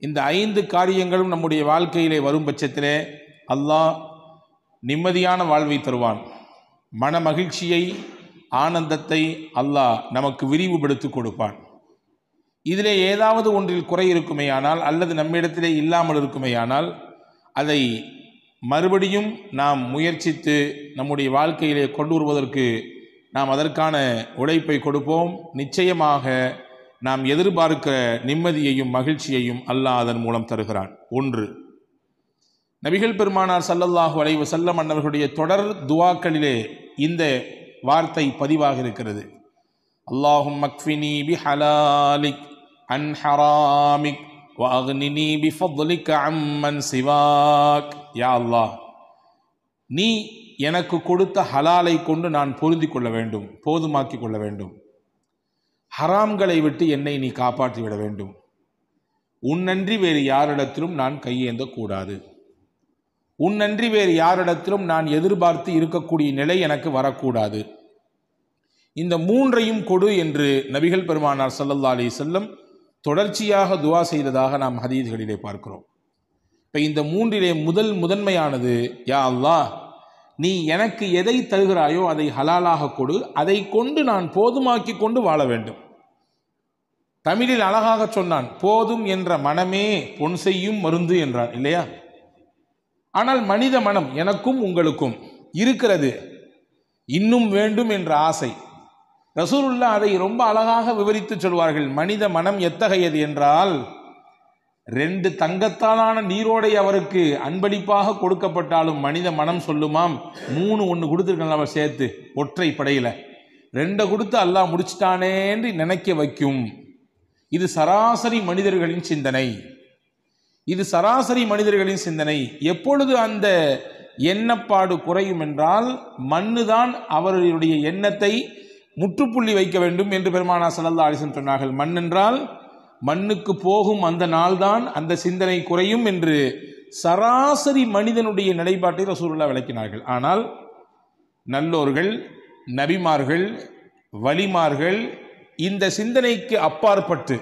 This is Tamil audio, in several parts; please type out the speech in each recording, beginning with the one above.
இந்த 5 காரியங்களும் நம்முடைய வாழ்க்கையிலே வரும் பட்சத்திலே அல்லாஹ் நிம்மதியான வாழ்வை தருவான். மன மகிழ்ச்சியை, ஆனந்தத்தை அல்லாஹ் நமக்கு விரிவுபடுத்தி கொடுப்பான். இதிலே ஏதாவது ஒன்றில் குறை இருக்குமேயானால் அல்லது நம்மிடத்திலே இல்லாமல் இருக்குமேயானால் அதை மறுபடியும் நாம் முயற்சித்து நம்முடைய வாழ்க்கையிலே கொண்டு வருவதற்கு நாம் அதற்கான உழைப்பை கொடுப்போம். நிச்சயமாக நாம் எதிர்பார்க்கிற நிம்மதியையும் மகிழ்ச்சியையும் அல்லாஹ் அதன் மூலம் தருகிறான். 1, நபிகள் பெருமானார் ஸல்லல்லாஹு அலைஹி வஸல்லம் அன்னவர்களுடைய தொடர் துஆக்களிலே இந்த வார்த்தை பதிவாக இருக்கிறது. அல்லாஹும்ம க்ஃபினி பிஹலாலிக் அன் ஹராமிக் வ அக்னினி பிஃபضலிக அம்மன் சிவாக். யா அல்லாஹ், நீ எனக்கு கொடுத்த ஹலாலை கொண்டு நான் பொருந்தி கொள்ள வேண்டும், போதுமாக்கி கொள்ள வேண்டும். ஹராம்களை விட்டு என்னை நீ காப்பாற்றிவிட வேண்டும். உன்னன்றி வேறு யாரிடத்திலும் நான் கையேந்தக்கூடாது. உன்னன்றி வேறு யாரிடத்திலும் நான் எதிர்பார்த்து இருக்கக்கூடிய நிலை எனக்கு வரக்கூடாது. இந்த 3ஐயும் கொடு என்று நபிகள் பெருமானார் ஸல்லல்லாஹு அலைஹி வஸல்லம் தொடர்ச்சியாக துஆ செய்ததாக நாம் ஹதீஸ்களிலே பார்க்கிறோம். இப்போ இந்த 3இலே முதன்மையானது, யா அல்லாஹ், நீ எனக்கு எதை தருகிறாயோ அதை ஹலாலாக கொடு, அதை கொண்டு நான் போதுமாக்கி கொண்டு வாழ வேண்டும். தமிழில் அழகாக சொன்னான், போதும் என்ற மனமே பொன் செய்யும் மருந்து என்றான், இல்லையா? ஆனால் மனித மனம் எனக்கும் உங்களுக்கும் இருக்கிறது, இன்னும் வேண்டும் என்ற ஆசை. ரசூலுல்லாஹ் அதை ரொம்ப அழகாக விவரித்து சொல்வார்கள். மனித மனம் எத்தகையது என்றால், 2 தங்கத்தாலான நீரோடை அவருக்கு அன்பளிப்பாக கொடுக்கப்பட்டாலும் மனித மனம் சொல்லுமாம், 3 ஒன்று கொடுத்துருக்கலாம் அவர் சேர்த்து ஒற்றை படையில் 2 கொடுத்து அல்லாஹ் முடிச்சிட்டானே என்று நினைக்க வைக்கும். இது சராசரி மனிதர்களின் சிந்தனை. இது சராசரி மனிதர்களின் சிந்தனை. எப்பொழுது அந்த எண்ணப்பாடு குறையும் என்றால், மண்ணுதான் அவர்களுடைய எண்ணத்தை முற்றுப்புள்ளி வைக்க வேண்டும் என்று பெருமானார் ஸல்லல்லாஹு அலைஹி வஸல்லம் சொன்னார்கள். மண் என்றால் மண்ணுக்கு போகும் அந்த நாள்தான் அந்த சிந்தனை குறையும் என்று சராசரி மனிதனுடைய நிலைப்பாட்டை ரசூலுல்லாஹ் விளக்கினார்கள். ஆனால் நல்லோர்கள், நபிமார்கள், வலிமார்கள் இந்த சிந்தனைக்கு அப்பாற்பட்டு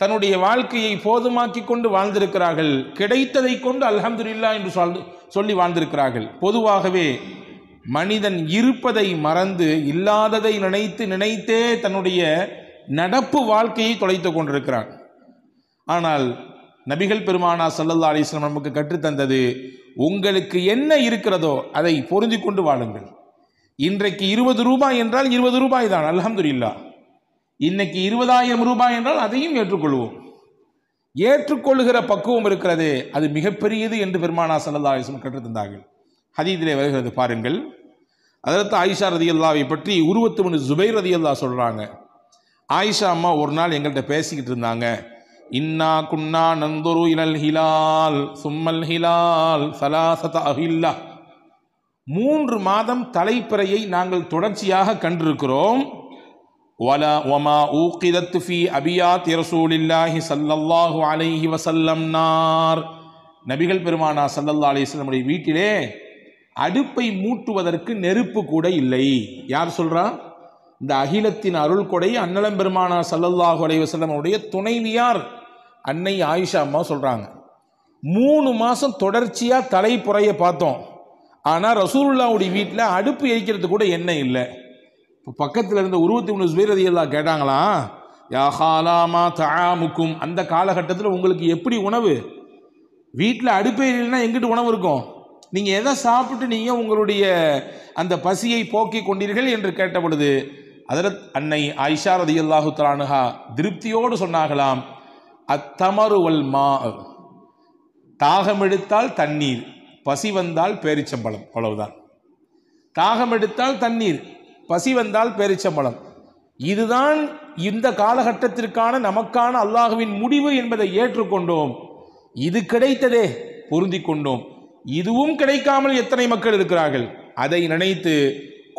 தன்னுடைய வாழ்க்கையை போதுமாக்கி கொண்டு வாழ்ந்திருக்கிறார்கள். கிடைத்ததை கொண்டு அல்ஹம்துலில்லாஹ் என்று சொல்லி வாழ்ந்திருக்கிறார்கள். பொதுவாகவே மனிதன் இருப்பதை மறந்து இல்லாததை நினைத்தே தன்னுடைய நடப்பு வாழ்க்கையை தொலைத்து கொண்டிருக்கிறான். ஆனால் நபிகள் பெருமானார் ஸல்லல்லாஹு அலைஹி வஸல்லம் நமக்கு கற்றுத்தந்தது, உங்களுக்கு என்ன இருக்கிறதோ அதை பொருந்தி கொண்டு வாழுங்கள். இன்றைக்கு 20 ரூபாய் என்றால் 20 ரூபாய் தான், அல்ஹம்துலில்லாஹ். இன்னைக்கு 20,000 ரூபாய் என்றால் அதையும் ஏற்றுக்கொள்வோம். ஏற்றுக்கொள்ளுகிற பக்குவம் இருக்கிறது, அது மிகப்பெரியது என்று பெருமானார் ஸல்லல்லாஹு அலைஹி வஸல்லம் கற்றுத்தந்தார்கள். ஹதீஸிலே வருகிறது பாருங்கள். ஹஜ்ரத் ஆயிஷா ரதியல்லாஹு பற்றி உருவத்து பின் ஜுபைர் ரதியல்லாஹு சொல்றாங்க. ஆயிஷா அம்மா ஒரு நாள் எங்கள்கிட்ட பேசிக்கிட்டு இருந்தாங்க. இன்னா குன்னா நந்துரு இலல் ஹிலால் சும்மல் ஹிலால் சலாசத அஹில்லா. 3 மாதம் தலைப்பிறையை நாங்கள் தொடர்ச்சியாக கண்டிருக்கிறோம். வலா வமா ஊகிதத் ஃபீ அபியாத் ரசூலில்லாஹி ஸல்லல்லாஹு அலைஹி வஸல்லம் நார். நபிகள் பெருமானார் ஸல்லல்லாஹு அலைஹி வஸல்லம் உடைய வீட்டிலே அடுப்பை மூட்டுவதற்கு நெருப்பு கூட இல்லை. யார் சொல்றா? இந்த அகிலத்தின் அருள் கொடை அன்னலம் பெருமானார் ஸல்லல்லாஹு அலைஹி வஸல்லம் உடைய துணைவியார் அன்னை ஆயிஷா அம்மா சொல்றாங்க. 3 மாசம் தொடர்ச்சியா தலைப்புறைய பார்த்தோம். ஆனால் ரசூலுல்லாஹ்வுடைய வீட்டில் அடுப்பு எரிக்கிறது கூட எண்ணெய் இல்லை. இப்போ பக்கத்தில் இருந்த உருவத்து பின் ஜுபைர் ரலியல்லாஹு கேட்டாங்களா, யா ஹாலாமா தஆமுக்கும், அந்த காலகட்டத்தில் உங்களுக்கு எப்படி உணவு? வீட்டில் அடுப்பே இல்லைன்னா எங்கிட்டு உணவு இருக்கும்? நீங்கள் எதை சாப்பிட்டு நீங்கள் உங்களுடைய அந்த பசியை போக்கி கொண்டீர்கள் என்று கேட்ட பொழுது ஹஜ்ரத் அன்னை ஆயிஷா ரலியல்லாஹு தஆலா அன்ஹா திருப்தியோடு சொன்னாகலாம், அத்தமரு வல் மா, தாகம் எடுத்தால் தண்ணீர், பசி வந்தால் பேரிச்சம்பழம், அவ்வளவுதான். தாகம் எடுத்தால் தண்ணீர், பசி வந்தால் பேரிச்சம்பழம். இதுதான் இந்த காலகட்டத்திற்கான நமக்கான அல்லாஹ்வின் முடிவு என்பதை ஏற்றுக்கொண்டோம். இது கிடைத்ததே, பொருந்தி கொண்டோம். இதுவும் கிடைக்காமல் எத்தனை மக்கள் இருக்கிறார்கள், அதை நினைத்து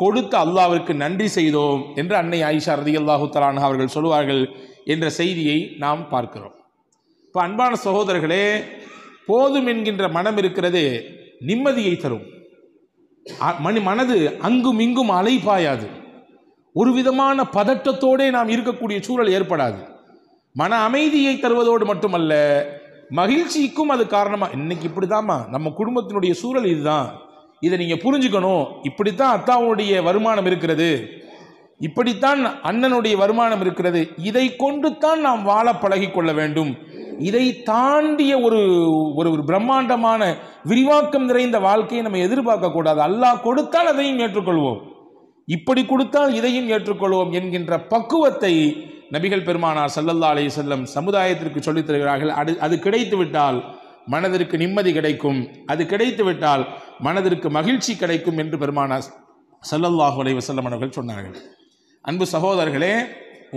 கொடுத்த அல்லாஹ்விற்கு நன்றி செய்தோம் என்று அன்னை ஆயிஷா ரலியல்லாஹு தஆலா அன்ஹா அவர்கள் சொல்வார்கள் என்ற செய்தியை நாம் பார்க்கிறோம். இப்போ அன்பான சகோதரர்களே, போதும் என்கின்ற மனம் இருக்கிறது, நிம்மதியை தரும். மனது அங்கும் இங்கும் அலைபாயாது. ஒரு விதமான பதட்டத்தோடே நாம் இருக்கக்கூடிய சூழல் ஏற்படாது. மன அமைதியை தருவதோடு மட்டுமல்ல, மகிழ்ச்சிக்கும் அது காரணமா. இன்னைக்கு இப்படிதாம்மா நம்ம குடும்பத்தினுடைய சூழல் இதுதான், இதை நீங்க புரிஞ்சுக்கணும். இப்படித்தான் அத்தாவுடைய வருமானம் இருக்கிறது, இப்படித்தான் அண்ணனுடைய வருமானம் இருக்கிறது, இதை கொண்டு தான் நாம் வாழ பழகி கொள்ள வேண்டும். இதை தாண்டிய ஒரு பிரம்மாண்டமான விரிவாக்கம் நிறைந்த வாழ்க்கையை நம்ம எதிர்பார்க்க கூடாது. அல்லாஹ் கொடுத்தால் அதையும் ஏற்றுக்கொள்வோம், இப்படி கொடுத்தால் இதையும் ஏற்றுக்கொள்வோம் என்கின்ற பக்குவத்தை நபிகள் பெருமானார் ஸல்லல்லாஹு அலைஹி வஸல்லம் சமுதாயத்திற்கு சொல்லித் தருகிறார்கள். அது கிடைத்து விட்டால் மனதிற்கு நிம்மதி கிடைக்கும், அது கிடைத்து விட்டால் மனதிற்கு மகிழ்ச்சி கிடைக்கும் என்று பெருமானார் ஸல்லல்லாஹு அலைஹி வஸல்லம் அவர்கள் சொன்னார்கள். அன்பு சகோதரர்களே,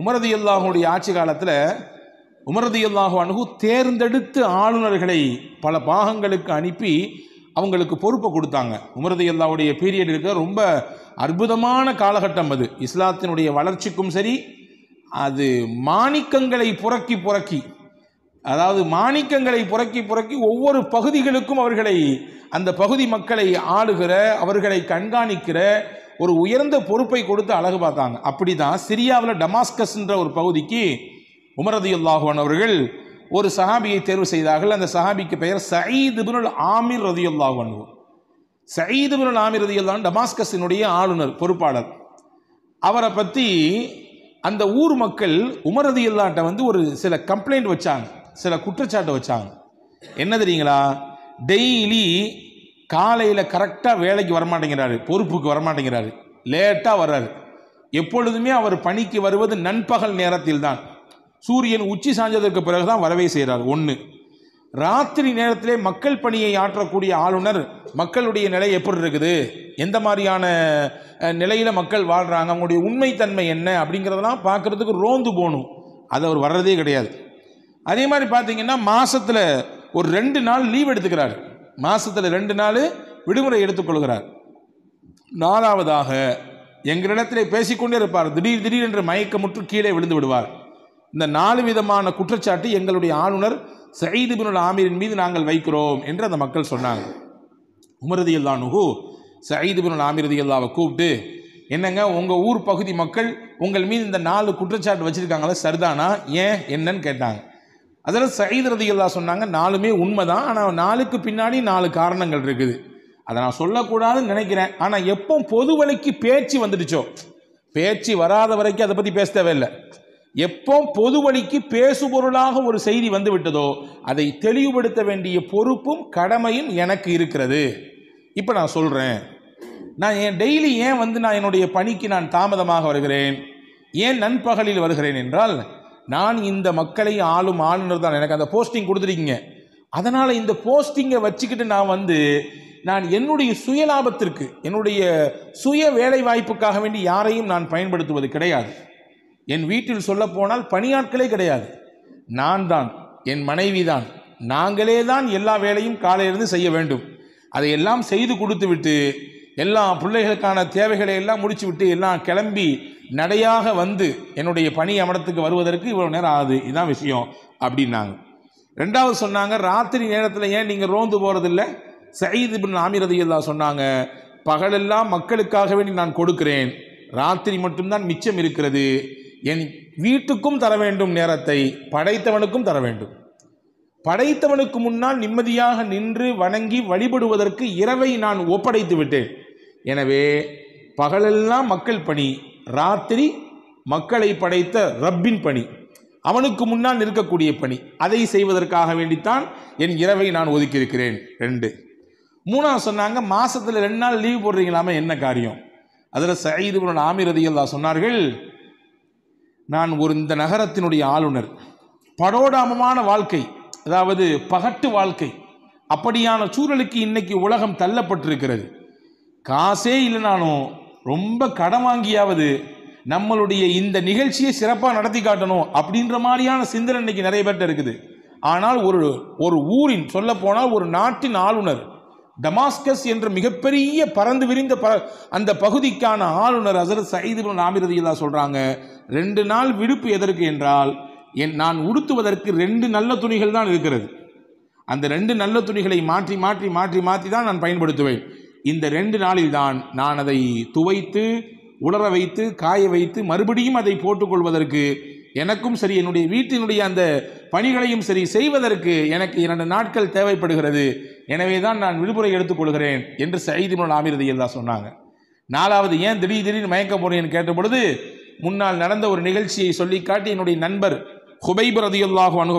உமர் ரலியல்லாஹுடைய ஆட்சி காலத்தில் உமர் ரலியல்லாஹு அன்ஹு தேர்ந்தெடுத்து ஆளுநர்களை பல பாகங்களுக்கு அனுப்பி அவங்களுக்கு பொறுப்பை கொடுத்தாங்க. உமர் ரலியல்லாஹுடைய பீரியட் இருக்க ரொம்ப அற்புதமான காலகட்டம் அது. இஸ்லாத்தினுடைய வளர்ச்சிக்கும் சரி, அது மாணிக்கங்களை புரக்கி அதாவது மாணிக்கங்களை புரக்கி ஒவ்வொரு பகுதிகளுக்கும் அவர்களை, அந்த பகுதி மக்களை ஆளுகிற, அவர்களை கண்காணிக்கிற ஒரு உயர்ந்த பொறுப்பை கொடுத்து அழகு பார்த்தாங்க. அப்படிதான் சிரியாவில் டமாஸ்கஸ் என்ற ஒரு பகுதிக்கு உமர் ரலியல்லாஹு அன்ஹு அவர்கள் ஒரு சஹாபியை தேர்வு செய்தார்கள். அந்த சஹாபிக்கு பெயர் சயீத் இப்னுல் ஆமிர் ரலியல்லாஹு அன்ஹு. சயீத் இப்னுல் ஆமிர் ரலியல்லாஹு அன்ஹு டமாஸ்கஸினுடைய ஆளுநர், பொறுப்பாளர். அவரை பற்றி அந்த ஊர் மக்கள் உமர் ரலியல்லாஹு அன்ஹு ஒரு சில கம்ப்ளைண்ட் வச்சாங்க, சில குற்றச்சாட்டு வச்சாங்க. என்ன தெரியுங்களா? டெய்லி காலையில் கரெக்டாக வேலைக்கு வரமாட்டேங்கிறாரு, பொறுப்புக்கு வரமாட்டேங்கிறாரு, லேட்டாக வர்றாரு. எப்பொழுதுமே அவர் பணிக்கு வருவது நண்பகல் நேரத்தில் தான், சூரியன் உச்சி சாய்ந்ததற்கு பிறகுதான் வரவே செய்கிறார். ஒன்று. ராத்திரி நேரத்திலே மக்கள் பணியை ஆற்றக்கூடிய ஆளுநர், மக்களுடைய நிலை எப்படி இருக்குது, எந்த மாதிரியான நிலையில் மக்கள் வாழ்கிறாங்க, அவங்களுடைய உண்மைத்தன்மை என்ன அப்படிங்கிறதெல்லாம் பார்க்குறதுக்கு ரோந்து போகணும். அது அவர் வர்றதே கிடையாது. அதே மாதிரி பார்த்தீங்கன்னா மாதத்தில் ஒரு 2 நாள் லீவ் எடுத்துக்கிறார், மாதத்தில் 2 நாள் விடுமுறை எடுத்துக்கொள்கிறார். 4வதாக எங்களிடத்தில் பேசிக்கொண்டே இருப்பார், திடீர் என்று மயக்கமுற்று கீழே விழுந்து விடுவார். இந்த 4 விதமான குற்றச்சாட்டு எங்களுடைய ஆளுநர் சயீத் இப்னுல் ஆமிரின் மீது நாங்கள் வைக்கிறோம் என்று அந்த மக்கள் சொன்னாங்க. உமர் ரலியல்லாஹு அன்ஹு சயீத் இப்னுல் ஆமிர் ரலியல்லாஹு கூப்பிட்டு, என்னங்க உங்கள் ஊர் பகுதி மக்கள் உங்கள் மீது இந்த 4 குற்றச்சாட்டு வச்சுருக்காங்களா, சரிதானா, ஏன் என்னன்னு கேட்டாங்க. அதில் சயீத் ரலியல்லாஹு சொன்னாங்க, 4மே உண்மைதான், ஆனால் 4க்கு பின்னாடி 4 காரணங்கள் இருக்குது. அதை நான் சொல்லக்கூடாதுன்னு நினைக்கிறேன். ஆனால் எப்போ பொது வழிக்கு பேச்சு வந்துடுச்சோ, பேச்சு வராத வரைக்கும் அதை பற்றி பேச தேவையில்லை. எப்போ பொது வழிக்கு பேசுபொருளாக ஒரு செய்தி வந்து விட்டதோ அதை தெளிவுபடுத்த வேண்டிய பொறுப்பும் கடமையும் எனக்கு இருக்கிறது. இப்போ நான் சொல்கிறேன், நான் டெய்லி ஏன் நான் என்னுடைய பணிக்கு நான் தாமதமாக வருகிறேன், ஏன் நண்பகலில் வருகிறேன் என்றால், நான் இந்த மக்களை ஆளும் ஆளுநர் தான், எனக்கு அந்த போஸ்டிங் கொடுத்துருக்கீங்க. அதனால் இந்த போஸ்டிங்கை வச்சுக்கிட்டு நான் என்னுடைய சுயலாபத்திற்கு, என்னுடைய சுய வேலை வாய்ப்புக்காக வேண்டி யாரையும் நான் பயன்படுத்துவது கிடையாது. என் வீட்டில் சொல்ல போனால் பணியாட்களே கிடையாது, நான் தான், என் மனைவி தான், நாங்களே தான் எல்லா வேலையும் காலையிலிருந்து செய்ய வேண்டும். அதையெல்லாம் செய்து கொடுத்து விட்டு எல்லா பிள்ளைகளுக்கான தேவைகளை எல்லாம் முடிச்சு விட்டு எல்லாம் கிளம்பி நடையாக என்னுடைய பணி அமரத்துக்கு வருவதற்கு இவ்வளோ நேரம் ஆகுது, இதுதான் விஷயம் அப்படின்னாங்க. 2வது சொன்னாங்க, ராத்திரி நேரத்தில் ஏன் நீங்கள் ரோந்து போகிறதில்ல? சயீத் இப்னுல் ஆமிர் ரலியல்லாஹு சொன்னாங்க, பகலெல்லாம் மக்களுக்காக வேண்டி நான் கொடுக்கிறேன், ராத்திரி மட்டும்தான் மிச்சம் இருக்கிறது, என் வீட்டுக்கும் தர வேண்டும் நேரத்தை, படைத்தவனுக்கும் தர வேண்டும். படைத்தவனுக்கு முன்னால் நிம்மதியாக நின்று வணங்கி வழிபடுவதற்கு இரவை நான் ஒப்படைத்து விட்டேன். எனவே பகலெல்லாம் மக்கள் பணி, ராத்திரி மக்களை படைத்த ரப்பின் பணி, அவனுக்கு முன்னால் நிற்கக்கூடிய பணி, அதை செய்வதற்காக வேண்டித்தான் என் இரவை நான் ஒதுக்கியிருக்கிறேன். 2. 3வது சொன்னாங்க, மாதத்தில் 2 நாள் லீவ் போடுறீங்களாமே, என்ன காரியம்? அதில் சயீத் இப்னுல் ஆமிர் ரலியல்லாஹு சொன்னார்கள், நான் இந்த நகரத்தினுடைய ஆளுநர், படோடாமமான வாழ்க்கை, அதாவது பகட்டு வாழ்க்கை, அப்படியான சூழலுக்கு இன்னைக்கு உலகம் தள்ளப்பட்டிருக்கிறது. காசே இல்லைனாலும் ரொம்ப கடன் வாங்கியாவது நம்மளுடைய இந்த நிகழ்ச்சியை சிறப்பாக நடத்தி காட்டணும் அப்படின்ற மாதிரியான சிந்தனை இன்னைக்கு நிறைய பேர்ட்ட இருக்குது. ஆனால் ஒரு ஊரின், சொல்ல போனால் ஒரு நாட்டின் ஆளுநர், டமாஸ்கஸ் என்ற மிகப்பெரிய பறந்து விரிந்த அந்த பகுதிக்கான ஆளுநர் ஹஸரத் சயீத் இப்னுல் ஆமிர் ரலியல்லாஹு சொல்றாங்க, 2 நாள் விடுப்பு எதற்கு என்றால், நான் உடுத்துவதற்கு 2 நல்ல துணிகள் தான் இருக்கிறது. அந்த 2 நல்ல துணிகளை மாற்றி மாற்றி மாற்றி மாற்றி தான் நான் பயன்படுத்துவேன். இந்த 2 நாளில் தான் நான் அதை துவைத்து உலர வைத்து காய வைத்து மறுபடியும் அதை போட்டுக்கொள்வதற்கு எனக்கும் சரி என்னுடைய வீட்டினுடைய அந்த பணிகளையும் சரி செய்வதற்கு எனக்கு 2 நாட்கள் தேவைப்படுகிறது, எனவே தான் நான் விடுமுறை எடுத்துக்கொள்கிறேன் என்று சயீத் இப்னு ஆமிர் ரலியல்லாஹு சொன்னாங்க. 4வது ஏன் திடீர்னு மயக்க போறேன்னு கேட்ட பொழுது முன்னால் நடந்த ஒரு நிகழ்ச்சியை சொல்லி காட்டி என்னுடைய நண்பர் ஹுபைப் ரலியல்லாஹு அன்ஹு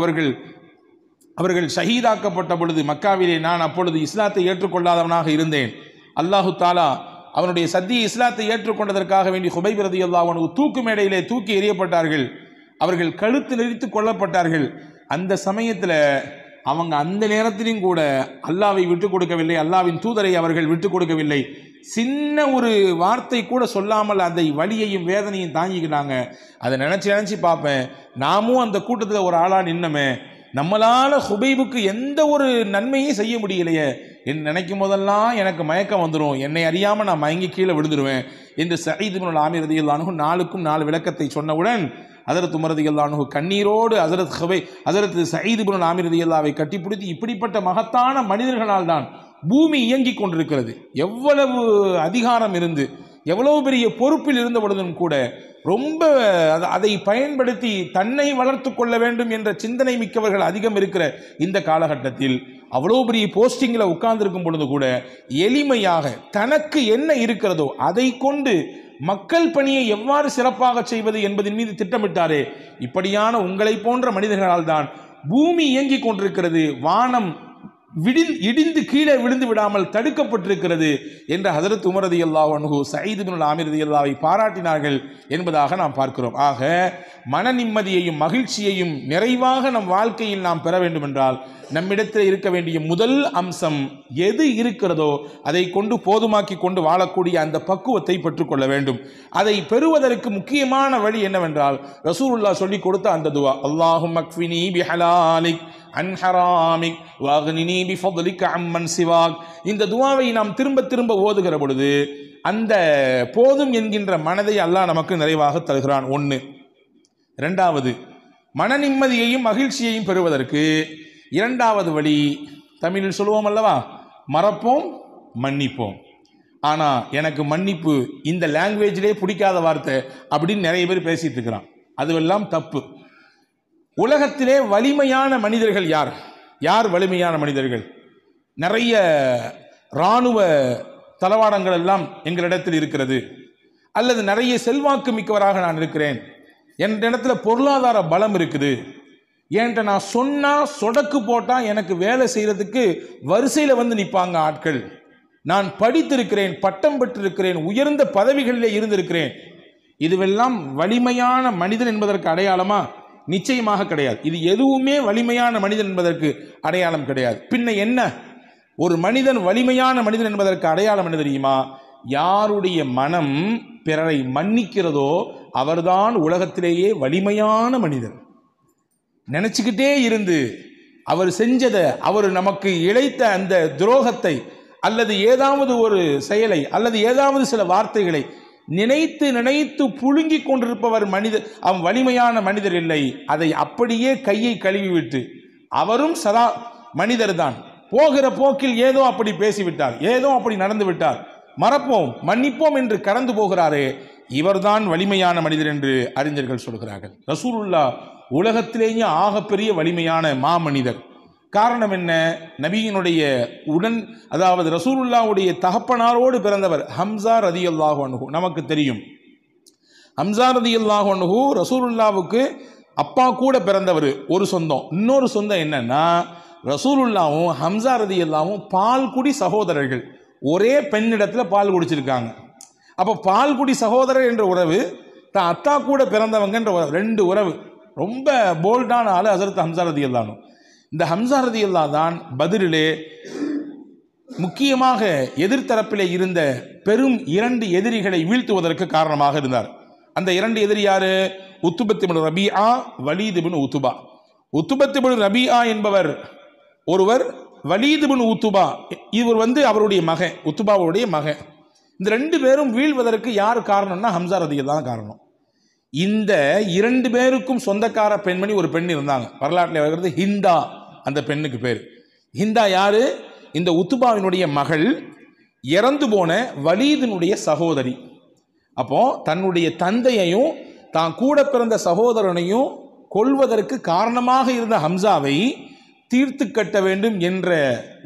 அவர்கள் ஷஹீதாக்கப்பட்ட பொழுது மக்காவிலே நான் அப்பொழுது இஸ்லாத்தை ஏற்றுக்கொள்ளாதவனாக இருந்தேன். அல்லாஹு தாலா அவனுடைய சத்திய இஸ்லாத்தை ஏற்றுக்கொண்டதற்காக வேண்டி ஹுபைப் ரலியல்லாஹு அன்ஹு தூக்கு மேடையிலே தூக்கி எறியப்பட்டார்கள். அவர்கள் கழுத்து நெரித்து கொல்லப்பட்டார்கள். அந்த சமயத்தில் அவங்க அந்த நேரத்திலும் கூட அல்லாவை விட்டு கொடுக்கவில்லை, அல்லாவின் தூதரை அவர்கள் விட்டு கொடுக்கவில்லை. சின்ன ஒரு வார்த்தை கூட சொல்லாமல் அந்த வலியையும் வேதனையும் தாங்கிக்கிட்டாங்க. அதை நினச்சி பார்ப்பேன், நாமும் அந்த கூட்டத்தில் ஒரு ஆளாக நின்னமே, நம்மளால ஹுபைபுக்கு எந்த ஒரு நன்மையும் செய்ய முடியலையே என்று நினைக்கும் போதெல்லாம் எனக்கு மயக்கம் வந்துடும், என்னை அறியாமல் நான் மயங்கி கீழே விழுந்துருவேன் என்று சயீத் இப்னு ஆமிர் ரலியல்லாஹு அன்ஹு 4க்கும் 4 விளக்கத்தை சொன்னவுடன் ஹஜ்ரத் உமர் ரலியல்லாஹு அன்ஹு கண்ணீரோடு ஹஜ்ரத் சயீத் இப்னு ஆமிர் ரலியல்லாஹுவை கட்டிப்பிடித்து, இப்படிப்பட்ட மகத்தான மனிதர்களால் தான் பூமி இயங்கிக் கொண்டிருக்கிறது, எவ்வளவு அதிகாரம் இருந்து எவ்வளவு பெரிய பொறுப்பில் இருந்த பொழுதும் கூட ரொம்ப அதை பயன்படுத்தி தன்னை வளர்த்து கொள்ள வேண்டும் என்ற சிந்தனை மிக்கவர்கள் அதிகம் இருக்கிற இந்த காலகட்டத்தில் அவ்வளோ பெரிய போஸ்டிங்கில் உட்கார்ந்திருக்கும் பொழுது கூட எளிமையாக தனக்கு என்ன இருக்கிறதோ அதை கொண்டு மக்கள் பணியை எவ்வாறு சிறப்பாக செய்வது என்பதின் மீது திட்டமிட்டாரே, இப்படியான உங்களை போன்ற மனிதர்களால் தான் பூமி இயங்கிக் கொண்டிருக்கிறது, வானம் இடிந்து கீழே விழுந்து விடாமல் தடுக்கப்பட்டிருக்கிறது என்று ஹஜ்ரத் உமர் ரலியல்லாஹு அன்ஹு சயீத் இப்னு ஆமிர் ரலியல்லாஹுவை பாராட்டினார்கள் என்பதாக நாம் பார்க்கிறோம். ஆக மன நிம்மதியையும் மகிழ்ச்சியையும் நிறைவாக நம் வாழ்க்கையில் நாம் பெற வேண்டும் என்றால் நம்மிடத்தில் இருக்க வேண்டிய முதல் அம்சம் எது இருக்கிறதோ அதை கொண்டு போதுமாக்கி கொண்டு வாழக்கூடிய அந்த பக்குவத்தை பெற்றுக்கொள்ள வேண்டும். அதை பெறுவதற்கு முக்கியமான வழி என்னவென்றால் ரசூலுல்லாஹ் சொல்லிக் கொடுத்த அந்த துவா, அல்லாஹும்ம அக்ஃபினி பிஹலாலிக் அன் ஹராமிக் வஅக்னினி பிஃபத்லிக அம்மன் சிவாக். இந்த துவாவை நாம் திரும்ப திரும்ப ஓதுகிற பொழுது அந்த போதும் என்கின்ற மனதை அல்லாஹ் நமக்கு நிறைவாக தருகிறான். 1. 2வது, மன நிம்மதியையும் மகிழ்ச்சியையும் பெறுவதற்கு 2வது வழி தமிழில் சொல்லுவோம் அல்லவா, மறப்போம் மன்னிப்போம். ஆனால் எனக்கு மன்னிப்பு இந்த லாங்குவேஜிலே பிடிக்காத வார்த்தை அப்படின்னு நிறைய பேர் பேசிட்டு இருக்கிறான். அதுவெல்லாம் தப்பு. உலகத்திலே வலிமையான மனிதர்கள் யார்? யார் வலிமையான மனிதர்கள்? நிறைய இராணுவ தளவாடங்கள் எல்லாம் எங்களிடத்தில் இருக்கிறது, அல்லது நிறைய செல்வாக்கு மிக்கவராக நான் இருக்கிறேன், என் இடத்துல பொருளாதார பலம் இருக்குது, என்கிட்ட நான் சொன்னா சொடக்கு போட்டா எனக்கு வேலை செய்யறதுக்கு வரிசையில் வந்து நிற்பாங்க ஆட்கள், நான் படித்திருக்கிறேன், பட்டம் பெற்றிருக்கிறேன், உயர்ந்த பதவிகளிலே இருந்திருக்கிறேன், இதுவெல்லாம் வலிமையான மனிதன் என்பதற்கு அடையாளமா? நிச்சயமாக கிடையாது. இது எதுவுமே வலிமையான மனிதன் என்பதற்கு அடையாளம் கிடையாது. பின்ன என்ன? ஒரு மனிதன் வலிமையான மனிதன் என்பதற்கு அடையாளம் என்ன தெரியுமா? யாருடைய மனம் பிறரை மன்னிக்கிறதோ அவர்தான் உலகத்திலேயே வலிமையான மனிதன். நினைச்சுக்கிட்டே இருந்து அவர் செஞ்சதை, அவர் நமக்கு இழைத்த அந்த துரோகத்தை அல்லது ஏதாவது ஒரு செயலை அல்லது ஏதாவது சில வார்த்தைகளை நினைத்து நினைத்து புழுங்கி கொண்டிருப்பவர் மனிதர், அவன் வலிமையான மனிதர் இல்லை. அதை அப்படியே கையை கழுவிவிட்டு அவரும் சதா மனிதர் தான், போகிற போக்கில் ஏதோ அப்படி பேசிவிட்டார், ஏதோ அப்படி நடந்து விட்டார், மறப்போம் மன்னிப்போம் என்று கடந்து போகிறாரே, இவர்தான் வலிமையான மனிதர் என்று அறிஞர்கள் சொல்கிறார்கள். ரசூலுல்லாஹ் உலகத்திலேயே ஆகப்பெரிய வலிமையான மாமனிதர். காரணம் என்ன? நபியினுடைய அதாவது ரசூலுல்லாஹ்வுடைய தகப்பனாரோடு பிறந்தவர் ஹம்சா ரலியல்லாஹு அன்ஹு. நமக்கு தெரியும், ஹம்சா ரலியல்லாஹு அன்ஹு ரசூலுல்லாஹ்வுக்கு அப்பா கூட பிறந்தவர். ஒரு சொந்தம். இன்னொரு சொந்தம் என்னன்னா, ரசூலுல்லாஹ்வும் ஹம்சா ரலியல்லாஹுவும் பால்குடி சகோதரர்கள், ஒரே பெண்ணிடத்தில் பால் குடிச்சிருக்காங்க. அப்போ பால்குடி சகோதரர் என்ற உறவு, தான் அத்தா கூட பிறந்தவங்கன்ற ரெண்டு உறவு. ரொம்ப போல்டான ஆளு ஹஸரத் ஹம்சா ரலியல்லாஹு. இந்த ஹம்சா ரலியல்லாஹு தான் பத்ரிலே முக்கியமாக எதிர்த்தரப்பிலே இருந்த பெரும் 2 எதிரிகளை வீழ்த்துவதற்கு காரணமாக இருந்தார். அந்த 2 எதிரி யாரு? உத்பத் இப்னு ரபீஆ, வலீத் இப்னு உத்பா. உத்பத் இப்னு ரபீஆ என்பவர் ஒருவர், வலீத் இப்னு உத்பா இவர் அவருடைய மகன், உத்பாவுடைய மகன். இந்த 2 பேரும் வீழ்வதற்கு யார் காரணம்னா ஹம்சா ரலியல்லாஹு தான் காரணம். இந்த 2 பேருக்கும் சொந்தக்கார பெண்மணி ஒரு பெண் இருந்தாங்க. வரலாற்றில் வருகிறது ஹிந்தா, அந்த பெண்ணுக்கு பேர். ஹிந்தா யாரு? இந்த உத்பாவினுடைய மகள், இறந்து போன வலீதினுடைய சகோதரி. அப்போ தன்னுடைய தந்தையையும் தான் கூட பிறந்த சகோதரனையும் கொல்வதற்கு காரணமாக இருந்த ஹம்சாவை தீர்த்து கட்ட வேண்டும் என்ற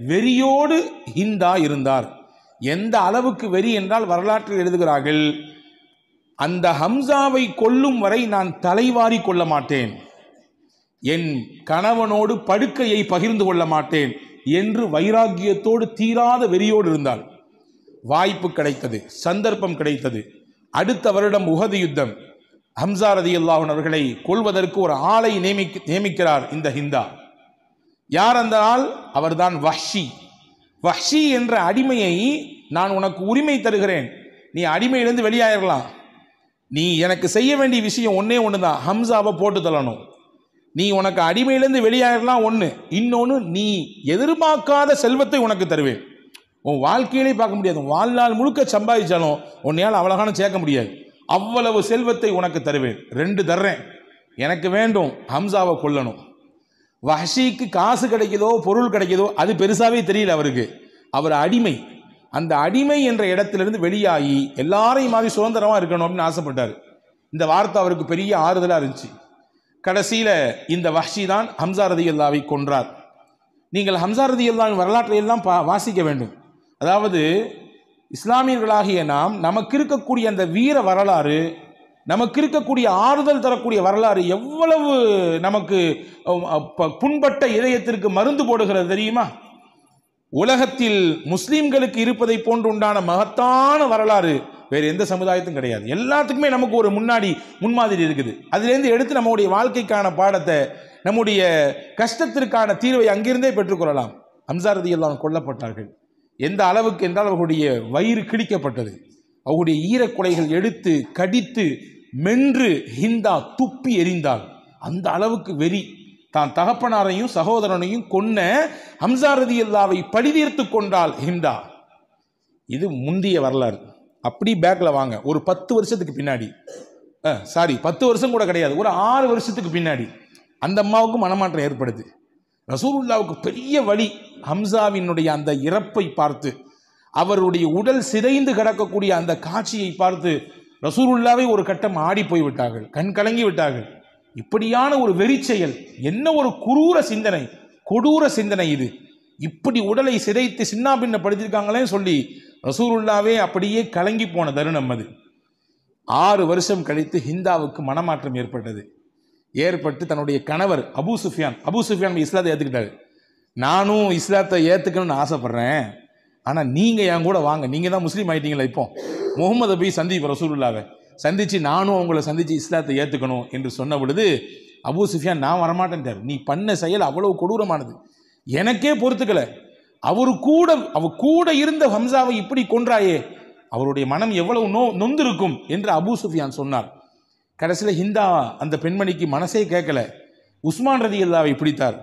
வெறியோடு ஹிந்தா இருந்தார். எந்த அளவுக்கு வெறி என்றால் வரலாற்றில் எழுதுகிறார்கள், அந்த ஹம்சாவை கொல்லும் வரை நான் தலைவாரி கொள்ள மாட்டேன், என் கணவனோடு படுக்கையை பகிர்ந்து கொள்ள மாட்டேன் என்று வைராக்கியத்தோடு தீராத வெறியோடு இருந்தாள். வாய்ப்பு கிடைத்தது, சந்தர்ப்பம் கிடைத்தது. அடுத்த வருடம் உஹது யுத்தம், ஹம்சா ரலியல்லாஹு அன்ஹு அவர்களை கொல்வதற்கு ஒரு ஆளை நியமிக்கிறார் இந்த ஹிந்தா. யார் அந்த ஆள்? அவர்தான் வஹ்ஷி. வஹ்ஷி என்ற அடிமையை நான் உனக்கு உரிமை தருகிறேன், நீ அடிமையிலிருந்து வெளியாயிரலாம், நீ எனக்கு செய்ய வேண்டிய விஷயம் ஒன்னே ஒன்று தான், ஹம்சாவை போட்டு தள்ளணும். நீ உனக்கு அடிமையிலிருந்து வெளியாயிரலாம் ஒன்று, இன்னொன்று நீ எதிர்பார்க்காத செல்வத்தை உனக்கு தருவேன். உன் வாழ்க்கையிலே பார்க்க முடியாது, வாழ்நாள் முழுக்க சம்பாதிச்சாலும் உன்னையால் அவ்வளோகான சேர்க்க முடியாது, அவ்வளவு செல்வத்தை உனக்கு தருவேன். 2 தர்றேன், எனக்கு வேண்டும், ஹம்சாவை கொல்லணும். வஹ்ஷிக்கு காசு கிடைக்குதோ பொருள் கிடைக்குதோ அது பெருசாகவே தெரியல அவருக்கு, அவர் அடிமை. அந்த அடிமை என்ற இடத்திலிருந்து வெளியாகி எல்லாரையும் மாதிரி சுதந்திரமாக இருக்கணும் அப்படின்னு ஆசைப்பட்டார். இந்த வார்த்தை அவருக்கு பெரிய ஆறுதலாக இருந்துச்சு. கடைசியில் இந்த வஹ்ஷி தான் ஹம்சா ரலியல்லாஹு கொன்றார். நீங்கள் ஹம்சா ரலியல்லாஹு வரலாற்றை எல்லாம் வாசிக்க வேண்டும். அதாவது இஸ்லாமியர்களாகிய நாம் நமக்கு இருக்கக்கூடிய அந்த வீர வரலாறு, நமக்கு இருக்கக்கூடிய ஆறுதல் தரக்கூடிய வரலாறு எவ்வளவு நமக்கு புண்பட்ட இதயத்திற்கு மருந்து போடுகிறது தெரியுமா? உலகத்தில் முஸ்லீம்களுக்கு இருப்பதை போன்று உண்டான மகத்தான வரலாறு வேறு எந்த சமுதாயத்தும் கிடையாது. எல்லாத்துக்குமே நமக்கு ஒரு முன்மாதிரி இருக்குது. அதிலிருந்து எடுத்து நம்முடைய வாழ்க்கைக்கான பாடத்தை, நம்முடைய கஷ்டத்திற்கான தீர்வை அங்கிருந்தே பெற்றுக்கொள்ளலாம். ஹம்சா ரலியல்லாஹு கொல்லப்பட்டார்கள். எந்த அளவுக்கு என்றால் அவர்களுடைய வயிறு கிழிக்கப்பட்டது, அவருடைய ஈரக்குலைகள் எடுத்து கடித்து மென்று ஹிந்தா துப்பி எறிந்தாள். அந்த அளவுக்கு வெறி. தான் தகப்பனாரையும் சகோதரனையும் கொன்ன ஹம்சா ரலியல்லாஹுவை பழிதீர்த்து கொண்டாள் ஹிந்தா. இது முந்திய வரலாறு. அப்படி பேக்கில் வாங்க, ஒரு 10 வருஷத்துக்கு பின்னாடி, 10 வருஷம் கூட கிடையாது, ஒரு 6 வருஷத்துக்கு பின்னாடி அந்த அம்மாவுக்கு மனமாற்றம் ஏற்படுது. ரசூலுல்லாவுக்கு பெரிய வலி. ஹம்சாவினுடைய அந்த இறப்பை பார்த்து, அவருடைய உடல் சிதைந்து கிடக்கக்கூடிய அந்த காட்சியை பார்த்து ரசூலுல்லாவை ஒரு கட்டம் ஆடி போய் விட்டார்கள், கண் கலங்கி விட்டார்கள். இப்படியான ஒரு வெறி செயல், என்ன ஒரு குரூர சிந்தனை, கொடூர சிந்தனை இது! இப்படி உடலை சிதைத்து சின்னாபின்னப்படுத்திருக்காங்களே சொல்லி ரசூலுல்லாவே அப்படியே கலங்கி போன தருணம் அது. 6 வருஷம் கழித்து ஹிந்தாவுக்கு மனமாற்றம் ஏற்பட்டு தன்னுடைய கணவர் அபூ சுஃபியான் இஸ்லாத்தை ஏற்றுக்கிட்டாரு. நானும் இஸ்லாத்தை ஏற்றுக்கணும்னு ஆசைப்படுறேன், ஆனால் நீங்கள் என் கூட வாங்க, நீங்கள் தான் முஸ்லீம் ஆகிட்டீங்களா, இப்போ முகமதை போய் சந்திப்போம், ரசூலுல்லாவை சந்தித்து நானும் அவங்கள சந்தித்து இஸ்லாத்தை ஏற்றுக்கணும் என்று சொன்ன பொழுது அபூ சுஃபியான் நான் வரமாட்டேன்ட்டார். நீ பண்ண செயல் அவ்வளவு கொடூரமானது, எனக்கே பொறுத்துக்கலை. அவர் கூட இருந்த ஹம்சாவை இப்படி கொன்றாயே, அவருடைய மனம் எவ்வளவு நொந்திருக்கும் என்று அபூ சுஃபியான் சொன்னார். கடைசியில் ஹிந்தா அந்த பெண்மணிக்கு மனசே கேட்கல, உஸ்மான் ரலியல்லாஹுவை பிடித்தார்.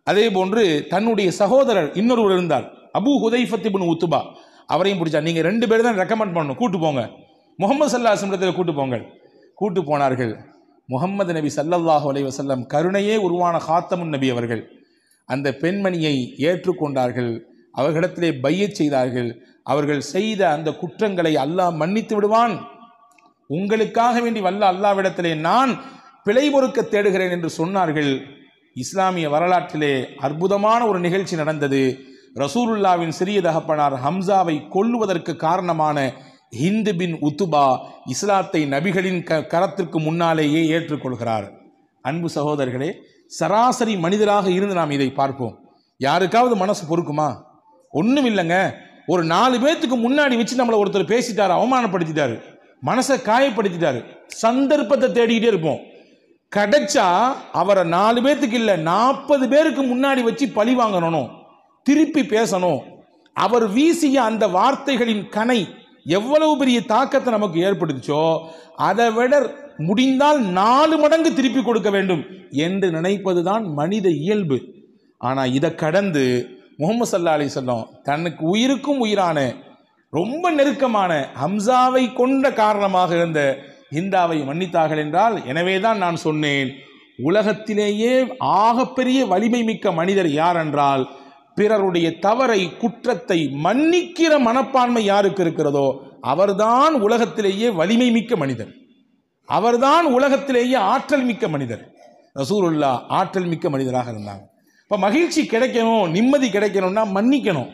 அதே போன்று தன்னுடைய சகோதரர் இன்னொருவர் இருந்தார், அபூ ஹுதைஃபத் இப்னு உத்பா, அவரையும் பிடிச்சார். நீங்கள் 2 பேர் தான் ரெக்கமெண்ட் பண்ணணும், கூட்டு போங்க, முகமது ஸல்லல்லாஹு அலைஹி வஸல்லம் கூட்டு போங்க. கூட்டு போனார்கள். முகமது நபி ஸல்லல்லாஹு அலைஹி வஸல்லம் கருணையே உருவான ஹாத்தமுன் நபி அவர்கள் அந்த பெண்மணியை ஏற்றுக்கொண்டார்கள், அவர்களிடத்திலே பையத் செய்தார்கள். அவர்கள் செய்த அந்த குற்றங்களை அல்லாஹ் மன்னித்து விடுவான், உங்களுக்காக வேண்டி வல்ல அல்லாஹ்விடத்திலே நான் பிழை பொறுக்க தேடுகிறேன் என்று சொன்னார்கள். இஸ்லாமிய வரலாற்றிலே அற்புதமான ஒரு நிகழ்ச்சி நடந்தது. ரசூலுல்லாவின் சிறிய தகப்பனார் ஹம்சாவை கொல்லுவதற்கு காரணமான ஹிந்து பின் உத்துபா இஸ்லாத்தை நபிகளின் கரத்திற்கு முன்னாலேயே ஏற்றுக்கொள்கிறார். அன்பு சகோதரர்களே, சராசரி மனிதராக இருந்து நாம் இதை பார்ப்போம். யாருக்காவது மனசு பொறுக்குமா? ஒன்றும் இல்லைங்க. ஒரு 4 பேர்த்துக்கு முன்னாடி வச்சு நம்மளை ஒருத்தர் பேசிட்டாரு, அவமானப்படுத்திட்டாரு, மனசை காயப்படுத்திட்டாரு, சந்தர்ப்பத்தை தேடிக்கிட்டே இருப்போம். கிடைச்சா அவரை 4 பேர்த்துக்கு இல்லை 40 பேருக்கு முன்னாடி வச்சு பழி வாங்கணும், திருப்பி பேசணும். அவர் வீசிய அந்த வார்த்தைகளின் கணை எவ்வளவு பெரிய தாக்கத்தை நமக்கு ஏற்படுச்சோ அதை விட முடிந்தால் 4 மடங்கு திருப்பி கொடுக்க வேண்டும் என்று நினைப்பதுதான் மனித இயல்பு. ஆனால் இதை கடந்து முஹம்மது ஸல்லல்லாஹு அலைஹி வஸல்லம் தனக்கு உயிருக்கும் உயிரான ரொம்ப நெருக்கமான ஹம்சாவை கொண்ட காரணமாக இருந்த ஹிந்தாவை மன்னித்தார்கள் என்றால், எனவேதான் நான் சொன்னேன், உலகத்திலேயே ஆகப்பெரிய வலிமை மிக்க மனிதர் யார் என்றால், பிறருடைய தவறை குற்றத்தை மன்னிக்கிற மனப்பான்மை யாருக்கு இருக்கிறதோ அவர்தான் உலகத்திலேயே வலிமை மிக்க மனிதர். அவர்தான் உலகத்திலேயே ஆற்றல் மிக்க மனிதர். ரசூலுல்லாஹ் ஆற்றல் மிக்க மனிதராக இருந்தாங்க. இப்போ மகிழ்ச்சி கிடைக்கணும், நிம்மதி கிடைக்கணும்னா மன்னிக்கணும்.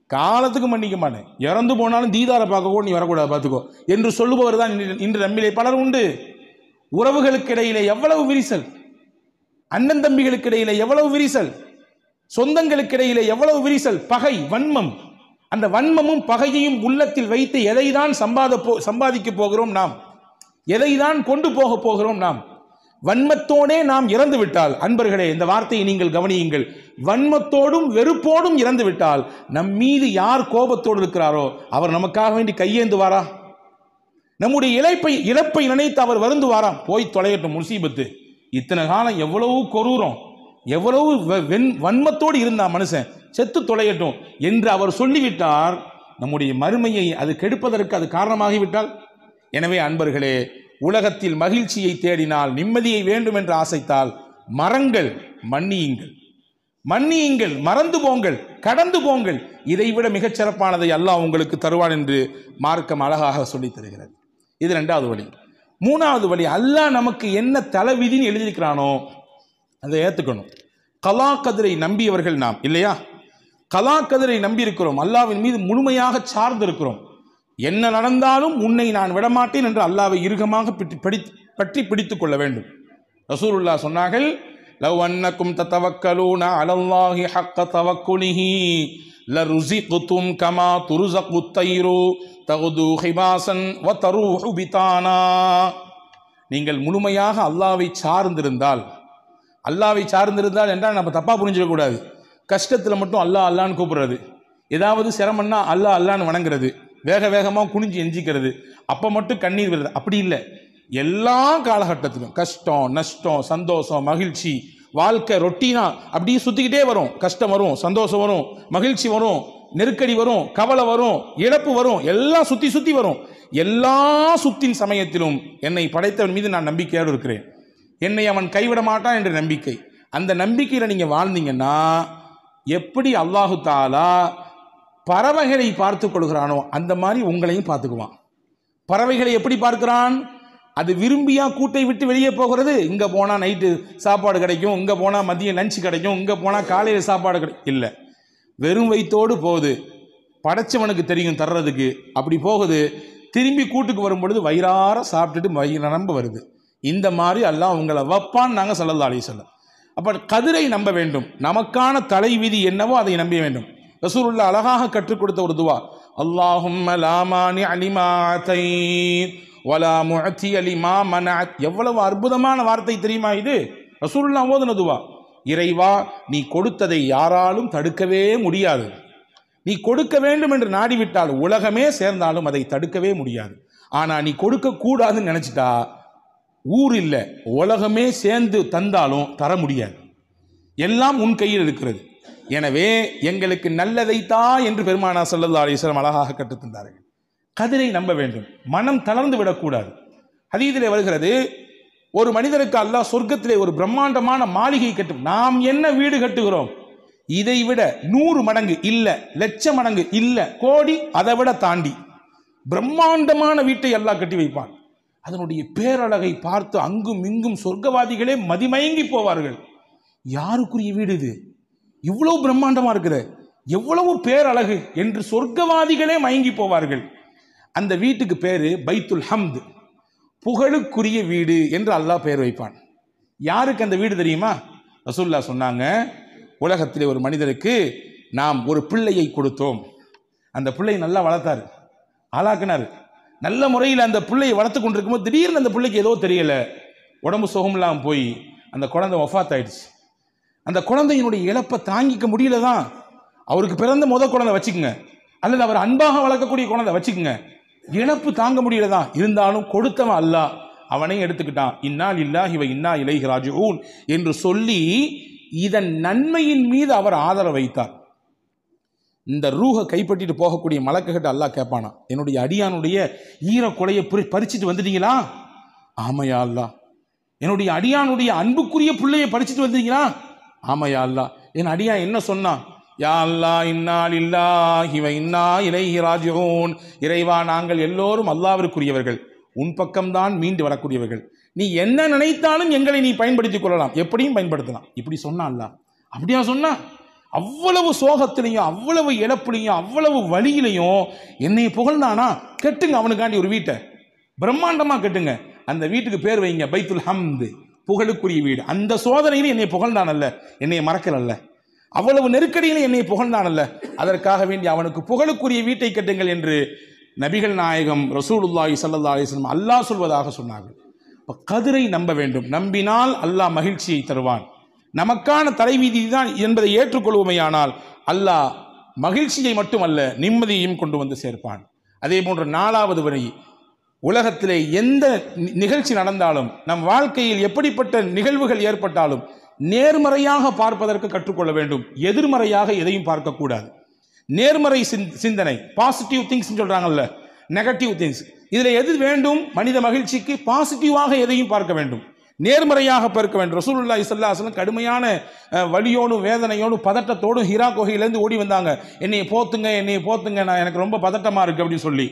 காலத்துக்கு மன்னிக்க மாட்டேன், இறந்து போனாலும் தீதாரை பார்க்க கூட நீ வரக்கூடாது பார்த்துக்கோ என்று சொல்லுபவர் தான் இன்று நம்மிலே பலர் உண்டு. உறவுகளுக்கு இடையிலே எவ்வளவு விரிசல், அண்ணன் தம்பிகளுக்கு இடையிலே எவ்வளவு விரிசல், சொந்தங்களுக்கு இடையிலே எவ்வளவு விரிசல், பகை, வன்மம். அந்த வன்மமும் பகையையும் உள்ளத்தில் வைத்து எதை தான் சம்பாதிக்க போகிறோம் நாம், எதை தான் கொண்டு போக போகிறோம் நாம். வன்மத்தோடே நாம் இறந்து விட்டால், அன்பர்களே இந்த வார்த்தையை நீங்கள் கவனியுங்கள், வன்மத்தோடும் வெறுப்போடும் இறந்து விட்டால் நம் மீது யார் கோபத்தோடு இருக்கிறாரோ அவர் நமக்காக வேண்டி கையேந்துவாரா? நம்முடைய இழப்பை நினைத்து அவர் வருந்துவாராம்? போய் தொலையட்டும் முசீபத்து, இத்தனை காலம் எவ்வளவு கொரூரம், எவ்வளவு வன்மத்தோடு இருந்தா மனுஷன், செத்து தொலையட்டும் என்று அவர் சொல்லிவிட்டார். நம்முடைய மறுமையை அது கெடுப்பதற்கு அது காரணமாகிவிட்டால். எனவே அன்பர்களே, உலகத்தில் மகிழ்ச்சியை தேடினால், நிம்மதியை வேண்டும் என்று ஆசைத்தால் மறங்கள், மன்னியுங்கள், மன்னியுங்கள், மறந்து போங்கள், கடந்து போங்கள். இதைவிட மிகச் சிறப்பானதை அல்லாஹ் உங்களுக்கு தருவான் என்று மார்க்கம் அழகாக சொல்லித் தருகிறது. இது இரண்டாவது வழி. மூணாவது வழி, அல்லாஹ் நமக்கு என்ன தலைவிதின்னு எழுதியிருக்கிறானோ அதை ஏற்றுக்கணும். கலா கதிரை நம்பியவர்கள் நாம் இல்லையா? கலா கதிரை நம்பி இருக்கிறோம், அல்லாஹ்வின் மீது முழுமையாக சார்ந்து இருக்கிறோம். என்ன நடந்தாலும் உன்னை நான் விடமாட்டேன் என்று அல்லாஹ்வை இறுகமாக பற்றி பிடித்துக் கொள்ள வேண்டும். ரசூலுல்லாஹ் சொன்னார்கள், லவ் அன்னக்கும் ததவக்கலூன அலல்லாஹி ஹக்க தவக்குலிஹி லருஸிக்தும் கமா துர்ஸகுத் தைரு தகுது ஹிபாசன் வ தரூஹு பிதானா. நீங்கள் முழுமையாக அல்லாஹ்வை சார்ந்திருந்தால், அல்லாஹ்வை சார்ந்திருந்தால் என்றால் நம்ம தப்பா புரிஞ்சிடக்கூடாது. கஷ்டத்தில் மட்டும் அல்லாஹ் அல்லான்னு கூப்பிடுறது, ஏதாவது சிரமம்னா அல்லாஹ் அல்லான்னு வணங்குறது, வேக வேகமாக குனிஞ்சு எஞ்சிக்கிறது, அப்போ மட்டும் கண்ணீர் வருது, அப்படி இல்லை. எல்லா காலகட்டத்திலும் கஷ்டம், நஷ்டம், சந்தோஷம், மகிழ்ச்சி, வாழ்க்கை ரொட்டீனா அப்படியே சுற்றிக்கிட்டே வரும். கஷ்டம் வரும், சந்தோஷம் வரும், மகிழ்ச்சி வரும், நெருக்கடி வரும், கவலை வரும், இழப்பு வரும், எல்லாம் சுற்றி சுற்றி வரும். எல்லா சுத்தின் சமயத்திலும் என்னை படைத்தவன் மீது நான் நம்பிக்கையோடு இருக்கிறேன், என்னை அவன் கைவிட மாட்டான் என்ற நம்பிக்கை. அந்த நம்பிக்கையில் நீங்கள் வாழ்ந்தீங்கன்னா எப்படி அல்லாஹு தாலா பறவைகளை பார்த்து கொள்கிறானோ அந்த மாதிரி உங்களையும் பார்த்துக்குவான். பறவைகளை எப்படி பார்க்கிறான்? அது விரும்பியா கூட்டை விட்டு வெளியே போகிறது. இங்கே போனால் நைட்டு சாப்பாடு கிடைக்கும், இங்கே போனால் மதியம் லஞ்சு கிடைக்கும், இங்கே போனால் காலையில் சாப்பாடு கிடைக்கும், இல்லை, வெறும் வயிற்றோடு போகுது. படைச்சவனுக்கு தெரியும் தர்றதுக்கு, அப்படி போகுது. திரும்பி கூட்டுக்கு வரும்பொழுது வயிறார சாப்பிட்டுட்டு வயிறு நம்ப வருது. இந்த மாதிரி அல்லாஹ் உங்களை வைப்பான். நாங்கள் ஸல்லல்லாஹு அலைஹி வஸல்லம் அப்போ கதிரை நம்ப வேண்டும். நமக்கான தலைவிதி என்னவோ அதை நம்ப வேண்டும். ரசூலுல்லாஹ் அழகாக கற்றுக் கொடுத்த ஒரு துவா, அல்லாஹும்ம லா மானிஅ லிமா அதைத் வலா முஅத்திய லிமா மனஅத். எவ்வளவு அற்புதமான வார்த்தை தெரியுமா இது? ரசூலுல்லாஹ் ஓதுன துவா. இறைவா, நீ கொடுத்ததை யாராலும் தடுக்கவே முடியாது. நீ கொடுக்க வேண்டும் என்று நாடிவிட்டால் உலகமே சேர்ந்தாலும் அதை தடுக்கவே முடியாது. ஆனால் நீ கொடுக்க கூடாதுன்னு நினைச்சிட்டா ஊர் இல்லை, உலகமே சேர்ந்து தந்தாலும் தர முடியாது. எல்லாம் உன் கையில் இருக்கிறது. எனவே எங்களுக்கு நல்லதைத்தா என்று பெருமானார் ஸல்லல்லாஹு அலைஹி வஸல்லம் அழகாக கற்றுத் தந்தார்கள். கதிரை நம்ப வேண்டும், மனம் தளர்ந்து விடக்கூடாது. ஹதீஸிலே வருகிறது, ஒரு மனிதருக்கு அல்லாஹ் சொர்க்கத்திலே ஒரு பிரம்மாண்டமான மாளிகை கட்டும். நாம் என்ன வீடு கட்டுகிறோம், இதை விட 100 மடங்கு இல்ல, லட்சம் மடங்கு இல்ல, கோடி, அதை விட தாண்டி பிரம்மாண்டமான வீட்டை அல்லாஹ் கட்டி வைப்பான். அதனுடைய பேரழகை பார்த்து அங்கும் இங்கும் சொர்க்கவாதிகளே மதிமயங்கி போவார்கள். யாருக்குரிய வீடு இது? இவ்வளவு பிரம்மாண்டமா இருக்கிற, எவ்வளவு பேரழகு என்று சொர்க்கவாதிகளே மயங்கி போவார்கள். அந்த வீட்டுக்கு பேரு பைத்துல் ஹம்த், புகழுக்குரிய வீடு என்று அல்லாஹ் பெயர் வைப்பான். யாருக்கு அந்த வீடு தெரியுமா? ரசூலுல்லாஹ் சொன்னாங்க, உலகத்திலே ஒரு மனிதருக்கு நாம் ஒரு பிள்ளையை கொடுத்தோம். அந்த பிள்ளையை நல்லா வளர்த்தாரு, ஆளாக்குனாரு. நல்ல முறையில் அந்த பிள்ளையை வளர்த்து கொண்டிருக்கும்போது திடீர்னு அந்த பிள்ளைக்கு ஏதோ தெரியல, உடம்பு சுகமில்லாமல் போய் அந்த குழந்தை வஃபாத் ஆயிடுச்சு. அந்த குழந்தையினுடைய இழப்பை தாங்கிக்க முடியல தான். அவருக்கு பிறந்த குழந்தை வச்சுக்குங்க, அல்லது அவர் அன்பாக வளர்க்கக்கூடிய குழந்தை வச்சுக்குங்க, இழப்பு தாங்க முடியல தான். இருந்தாலும் கொடுத்தவன் அல்லாஹ், அவனை எடுத்துக்கிட்டான். இன்னா லில்லாஹி வ இன்னா இலைஹி ராஜிஊன் என்று சொல்லி இதன் நன்மையின் மீது அவர் ஆதரவு வைத்தார். இந்த ரூஹை கைப்பற்றிட்டு போகக்கூடிய மலக்குகிட்ட அல்லாஹ் கேட்பானா, என்னுடைய அடியானுடைய ஈரக்குலையை பறிச்சுட்டு வந்துட்டீங்களா? ஆமையா அல்லாஹ். என்னுடைய அடியானுடைய அன்புக்குரிய பிள்ளையை பறிச்சுட்டு வந்துட்டீங்களா? ஆமையா அல்லாஹ். என் அடியான் என்ன சொன்னான்? யா அல்லாஹ், இன்னா லில்லாஹி வ இன்னா இலைஹி ராஜிஊன். இறைவா, நாங்கள் எல்லோரும் அல்லாஹ்விற்குரியவர்கள், உன் பக்கம்தான் மீண்டு வரக்கூடியவர்கள். நீ என்ன நினைத்தாலும் எங்களை நீ பயன்படுத்திக் கொள்ளலாம், எப்படியும் பயன்படுத்தலாம். இப்படி சொன்னான்ல. அப்படியா சொன்னா? அவ்வளவு சோகத்திலையும் அவ்வளவு இழப்புலையும் அவ்வளவு வழியிலையும் என்னை புகழ்ந்தானா? கெட்டுங்க அவனுக்காண்டி ஒரு வீட்டை, பிரம்மாண்டமா கெட்டுங்க. அந்த வீட்டுக்கு பேர் வைங்க பைத்துல் ஹம்து, புகழுக்குரிய வீடு. அந்த சோதனையில என்னை புகழ்ந்தானல்ல, என்னை மறக்கலல்ல. அவ்வளவு நெருக்கடியில என்னை புகழ்ந்தானல்ல, அதற்காக வேண்டி அவனுக்கு புகழுக்குரிய வீட்டை கட்டுங்கள் என்று நபிகள் நாயகம் ரசூலுல்லாஹி ஸல்லல்லாஹு அலைஹி வஸல்லம் அல்லாஹ் சொல்வதாக சொன்னார்கள். கதிரை நம்ப வேண்டும். நம்பினால் அல்லாஹ் மகிழ்ச்சியை தருவான். நமக்கான தலைவீதி தான் என்பதை ஏற்றுக்கொள்வோமையானால் அல்லாஹ் மகிழ்ச்சியை மட்டுமல்ல நிம்மதியையும் கொண்டு வந்து சேர்ப்பான். அதே போன்று 4வது வழி, உலகத்திலே எந்த நிகழ்ச்சி நடந்தாலும், நம் வாழ்க்கையில் எப்படிப்பட்ட நிகழ்வுகள் ஏற்பட்டாலும் நேர்மறையாக பார்ப்பதற்கு கற்றுக்கொள்ள வேண்டும். எதிர்மறையாக எதையும் பார்க்கக்கூடாது. நேர்மறை சிந்தனை, பாசிட்டிவ் திங்ஸ் சொல்றாங்கல்ல, நெகட்டிவ் திங்ஸ், இதுல எது வேண்டும்? மனித மகிழ்ச்சிக்கு பாசிட்டிவாக எதையும் பார்க்க வேண்டும், நேர்மறையாக பார்க்க வேண்டும். ரசூலுல்லாஹி ஸல்லல்லாஹு அலைஹி வஸல்லம் கடுமையான வலியோடும் வேதனையோடும் பதட்டத்தோடும் ஹிரா குகையிலேருந்து ஓடி வந்தாங்க. என்னைய போத்துங்க, நான் எனக்கு ரொம்ப பதட்டமா இருக்கு அப்படின்னு சொல்லி.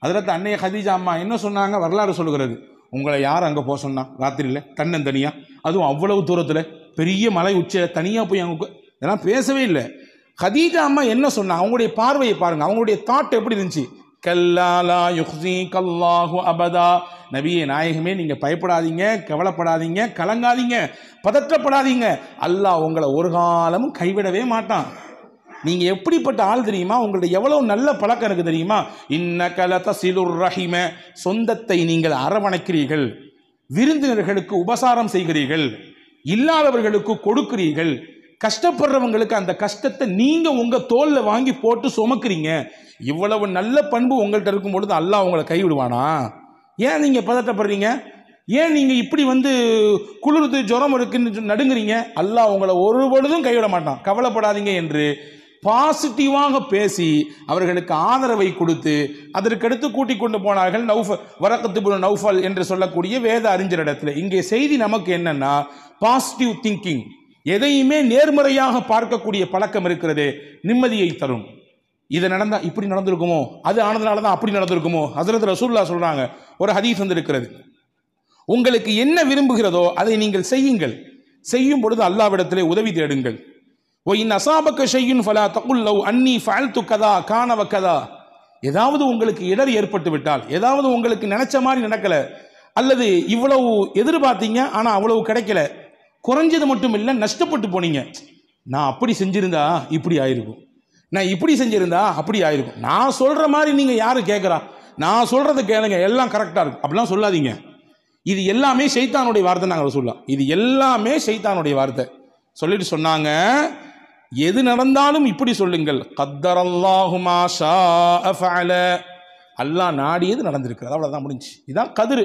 அதில் அன்னைய ஹதீஜா அம்மா என்ன சொன்னாங்க? வரலாறு சொல்லுகிறது, உங்களை யார் அங்கே போக சொன்னா? ராத்திரியில் தன்னந்தனியா, அதுவும் அவ்வளவு தூரத்தில் பெரிய மலை உச்சியில் தனியாக போய் அவங்க இதெல்லாம் பேசவே இல்லை. ஹதீஜா அம்மா என்ன சொன்னாங்க? அவங்களுடைய பார்வையை பாருங்க, அவங்களுடைய தாட் எப்படி இருந்துச்சு? கல்லாலா யுஹ்ஸீகல்லாஹு அபதா, நபியே நாயகமே நீங்க பயப்படாதீங்க, கவலைப்படாதீங்க, கலங்காதீங்க, பதற்றப்படாதீங்க, அல்லாஹ் உங்களை ஒரு காலமும் கைவிடவே மாட்டான். நீங்க எப்படிப்பட்ட ஆள் தெரியுமா? உங்களுடைய எவ்வளவு நல்ல பழக்கம் இருக்கு தெரியுமா? இன்னக லதஸிலுர் ரஹிம, சொந்தத்தை நீங்கள் அரவணைக்கிறீர்கள், விருந்தினர்களுக்கு உபசாரம் செய்கிறீர்கள், இல்லாதவர்களுக்கு கொடுக்கிறீர்கள், கஷ்டப்படுறவங்களுக்கு அந்த கஷ்டத்தை நீங்க உங்க தோல்ல வாங்கி போட்டு சுமக்கிறீங்க. இவ்வளவு நல்ல பண்பு உங்கள்கிட்ட இருக்கும் பொழுது அல்லாஹ் உங்களை கைவிடுவானா? ஏன் நீங்க பதட்டப்படுறீங்க? ஏன் நீங்க இப்படி குளிர்ந்து ஜுரம் இருக்குன்னு நடுங்குறீங்க? அல்லாஹ் உங்களை ஒரு பொழுதும் கைவிட மாட்டான், கவலைப்படாதீங்க என்று பாசிட்டிவாக பேசி அவர்களுக்கு ஆதரவை கொடுத்து அதற்கடுத்து கூட்டிக் கொண்டு போனார்கள் வரக்கத்து இப்னு நௌஃபல் என்று சொல்லக்கூடிய வேத அறிஞரிடத்தில். இங்கே செய்தி நமக்கு என்னன்னா, பாசிட்டிவ் திங்கிங், எதையுமே நேர்மறையாக பார்க்கக்கூடிய பழக்கம் இருக்கிறது, நிம்மதியை தரும். இது நடந்தா இப்படி நடந்திருக்குமோ, அது ஆனதுனால தான் அப்படி நடந்திருக்குமோ. ஹஸரத் ரசூலுல்லாஹ் சொல்றாங்க, ஒரு ஹதீஸ் வந்திருக்கிறது, உங்களுக்கு என்ன விரும்புகிறதோ அதை நீங்கள் செய்யுங்கள், செய்யும் பொழுது அல்லாஹ்விடத்திலே உதவி தேடுங்கள். ஒயின் அசாபக்க ஷையுன் ஃபலா தகுல் லவ் அன்னி ஃபஅல்து கதா கான வகதா, ஏதாவது உங்களுக்கு இடர் ஏற்பட்டு விட்டால், ஏதாவது உங்களுக்கு நினைச்ச மாதிரி நடக்கல, அல்லது இவ்வளவு எதிர்பார்த்தீங்க ஆனா அவ்வளவு கிடைக்கல, குறைஞ்சது மட்டும் இல்லை நஷ்டப்பட்டு போனீங்க, நான் அப்படி செஞ்சிருந்தா இப்படி ஆயிருக்கும், நான் இப்படி செஞ்சிருந்தா அப்படி ஆயிருக்கும், நான் சொல்ற மாதிரி நீங்க யாரு கேட்கிறா, நான் சொல்றதை கேளுங்க எல்லாம் கரெக்டா இருக்கும், அப்படிலாம் சொல்லாதீங்க. இது எல்லாமே ஷைத்தானுடைய வார்த்தை. நாங்கள் சொல்லலாம், இது எல்லாமே ஷைத்தானுடைய வார்த்தை. சொல்லிட்டு சொன்னாங்க, எது நடந்தாலும் இப்படி சொல்லுங்கள், கத்தரல்லாஹு மா ஷாஅ ஃபஅல, அல்லாஹ் நாடியது நடந்திருக்கிறது, அவ்வளவுதான், முடிஞ்சு. இதான் கதிரு,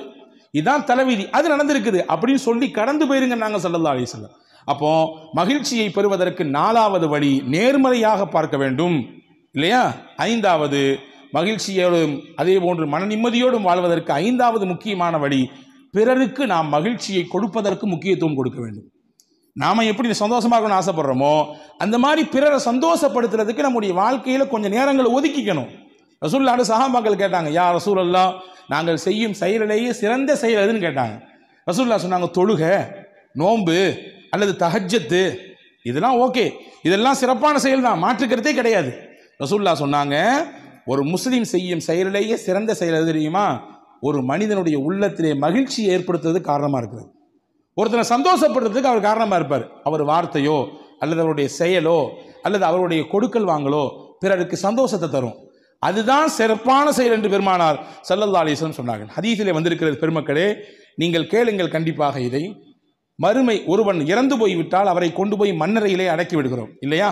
இதான் தலைவிதி, அது நடந்திருக்குது அப்படின்னு சொல்லி கடந்து போயிருங்க நாங்கள் ஸல்லல்லாஹு அலைஹி வஸல்லம். அப்போ மகிழ்ச்சியை பெறுவதற்கு 4வது வழி நேர்மறையாக பார்க்க வேண்டும், இல்லையா? 5வது மகிழ்ச்சியோடும் அதே போன்று மன நிம்மதியோடும் வாழ்வதற்கு 5வது முக்கியமான வழி, பிறருக்கு நாம் மகிழ்ச்சியை கொடுப்பதற்கு முக்கியத்துவம் கொடுக்க வேண்டும். நாம எப்படி சந்தோஷமாக ஆசைப்படுறோமோ அந்த மாதிரி பிறரை சந்தோஷப்படுத்துறதுக்கு நம்முடைய வாழ்க்கையில கொஞ்சம் நேரங்களை ஒதுக்கிக்கணும். ரசூலுல்லாஹ் சஹாபாக்கள் கேட்டாங்க, யா ரசூலல்லாஹ், நாங்கள் செய்யும் செயலிலேயே சிறந்த செயல் எதுன்னு கேட்டாங்க. ரசூலுல்லாஹ் சொன்னாங்க, தொழுக, நோன்பு அல்லது தஹஜ்ஜத்து, இதெல்லாம் ஓகே, இதெல்லாம் சிறப்பான செயல் தான், மாற்றுக்கிறதே கிடையாது. ரசூலுல்லாஹ் சொன்னாங்க, ஒரு முஸ்லீம் செய்யும் செயலிலேயே சிறந்த செயல் எது தெரியுமா? ஒரு மனிதனுடைய உள்ளத்திலே மகிழ்ச்சியை ஏற்படுத்துறது காரணமா இருக்கிறது. ஒருத்தனை சந்தோஷப்படுறதுக்கு அவர் காரணமா இருப்பார். அவர் வார்த்தையோ அல்லது அவருடைய செயலோ அல்லது அவருடைய கொடுக்கல் வாங்கலோ பிறருக்கு சந்தோஷத்தை தரும். அதுதான் சிறப்பான செயல் என்று பெருமானார் ஸல்லல்லாஹு அலைஹி வஸல்லம் சொன்னார்கள். ஹதீஸிலே வந்திருக்கிறது, பெருமக்களே நீங்கள் கேளுங்கள் கண்டிப்பாக இதை. மறுமை, ஒருவன் இறந்து போய்விட்டால் அவரை கொண்டு போய் மண்ணறையிலே அடக்கி விடுகிறோம், இல்லையா?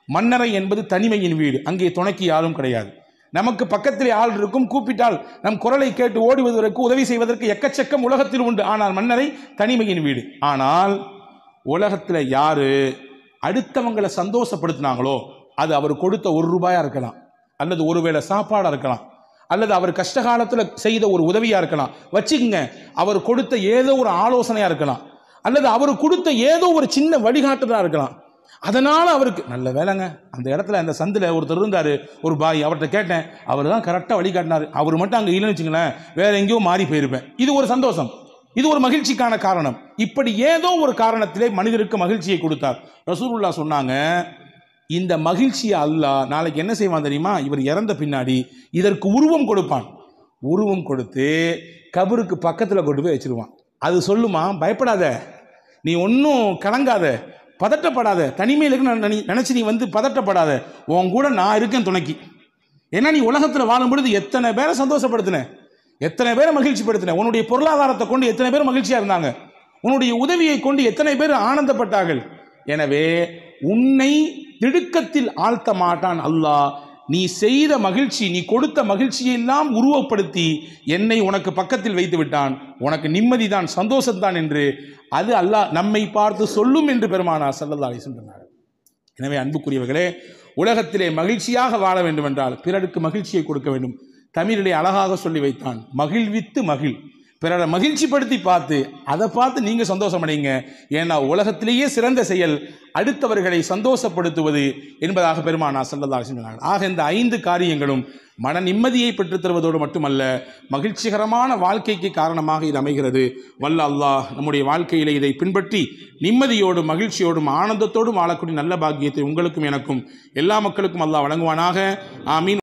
மண்ணறை என்பது தனிமையின் வீடு, அங்கே துணைக்கு யாரும் கிடையாது. நமக்கு பக்கத்திலே ஆள் இருக்கும், கூப்பிட்டால் நம் குரலை கேட்டு ஓடுவதற்கு உதவி செய்வதற்கு எக்கச்சக்கம் உலகத்தில் உண்டு. ஆனால் மன்னரை தனிமையின் வீடு. ஆனால் உலகத்தில் யாரு அடுத்தவங்களை சந்தோஷப்படுத்தினாங்களோ அது அவர் கொடுத்த ₹1 இருக்கலாம், அல்லது ஒருவேளை சாப்பாடாக இருக்கலாம், அல்லது அவர் கஷ்ட காலத்தில் செய்த ஒரு உதவியாக இருக்கலாம், வச்சுக்கங்க, அவர் கொடுத்த ஏதோ ஒரு ஆலோசனையாக இருக்கலாம், அல்லது அவர் கொடுத்த ஏதோ ஒரு சின்ன வழிகாட்டுதலாக இருக்கலாம். அதனால் அவருக்கு நல்ல வேலைங்க. அந்த இடத்துல அந்த சந்தில் ஒருத்தர் இருந்தார், ஒரு பாய். அவர்கிட்ட கேட்டேன், அவர் தான் கரெக்டாக வழிகாட்டினார். அவர் மட்டும் அங்கே இல்லைன்னு வச்சுங்களேன், வேற எங்கேயோ மாறி போயிருப்பேன். இது ஒரு சந்தோஷம், இது ஒரு மகிழ்ச்சிக்கான காரணம். இப்படி ஏதோ ஒரு காரணத்திலே மனிதருக்கு மகிழ்ச்சியை கொடுத்தார். ரசூலுல்லாஹ் சொன்னாங்க, இந்த மகிழ்ச்சியை அல்லாஹ் நாளைக்கு என்ன செய்வான் தெரியுமா? இவர் இறந்த பின்னாடி இதற்கு உருவம் கொடுப்பான். உருவம் கொடுத்து கபருக்கு பக்கத்தில் கொண்டு போய் வச்சிருவான். அது சொல்லுமா, பயப்படாத, நீ ஒன்றும் கலங்காத, பதட்டப்படாத, தனிமையில் இருக்கு நினச்சி நீ வந்து பதட்டப்படாத, உன் கூட நான் இருக்கேன் துணைக்கு. ஏன்னா நீ உலகத்தில் வாழும் பொழுது எத்தனை பேரை சந்தோஷப்படுத்தின, எத்தனை பேரை மகிழ்ச்சிப்படுத்தின, உன்னுடைய பொருளாதாரத்தை கொண்டு எத்தனை பேர் மகிழ்ச்சியாக இருந்தாங்க, உன்னுடைய உதவியை கொண்டு எத்தனை பேர் ஆனந்தப்பட்டார்கள். எனவே உன்னை திடுக்கத்தில் ஆழ்த்த மாட்டான் அல்லாஹ். நீ செய்த மகிழ்ச்சி, நீ கொடுத்த மகிழ்ச்சியை எல்லாம் உருவப்படுத்தி என்னை உனக்கு பக்கத்தில் வைத்து விட்டான். உனக்கு நிம்மதிதான், சந்தோஷம்தான் என்று அது அல்லாஹ் நம்மை பார்த்து சொல்லும் என்று பெருமானார் ஸல்லல்லாஹு அலைஹி வஸல்லம் சொன்னார். எனவே அன்புக்குரியவர்களே, உலகத்திலே மகிழ்ச்சியாக வாழ வேண்டும் என்றால் பிறருக்கு மகிழ்ச்சியை கொடுக்க வேண்டும். தமிழிலே அழகாக சொல்லி வைத்தான், மகிழ்வித்து மகிழ். பிறரை மகிழ்ச்சிப்படுத்தி பார்த்து அதை பார்த்து நீங்க சந்தோஷம் அடைங்க. ஏன்னா உலகத்திலேயே சிறந்த செயல் அடுத்தவர்களை சந்தோஷப்படுத்துவது என்பதாக பெருமானார் ஸல்லல்லாஹு அலைஹி வஸல்லம் சொன்னார்கள். ஆக இந்த 5 காரியங்களும் மன நிம்மதியை பெற்றுத் தருவதோடு மட்டுமல்ல, மகிழ்ச்சிகரமான வாழ்க்கைக்கு காரணமாக இது அமைகிறது. வல்ல அல்லாஹ் நம்முடைய வாழ்க்கையிலே இதை பின்பற்றி நிம்மதியோடும் மகிழ்ச்சியோடும் ஆனந்தத்தோடும் வாழக்கூடிய நல்ல பாக்கியத்தை உங்களுக்கும் எனக்கும் எல்லா மக்களுக்கும் அல்லாஹ் வழங்குவானாக. ஆமீன்.